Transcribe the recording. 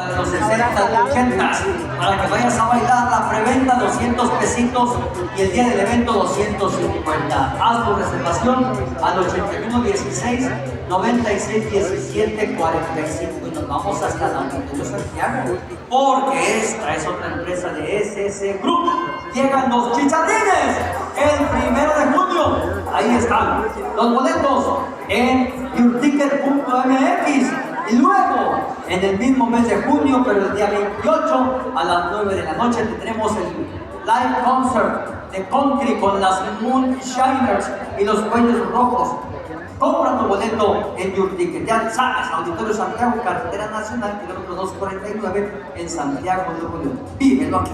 De los 60 y 80 para que vayas a bailar. La preventa 200 pesitos y el día del evento 250. Haz tu reservación al 81 16 96 17 45 y nos vamos hasta la Auditorio Santiago, porque esta es otra empresa de SS Group. Llegan los chicharrines el 1 de junio. Ahí están los boletos en yourticket.mx. Y luego, en el mismo mes de junio, pero el día 28 a las 9 de la noche, tendremos el live concert de country con las Moonshiners y los Cuellos Rojos. Compra tu boleto en Your Ticket. Ya sabes, Auditorio Santiago, Carretera Nacional, kilómetro 249 en Santiago, Nuevo León. Vívelo aquí.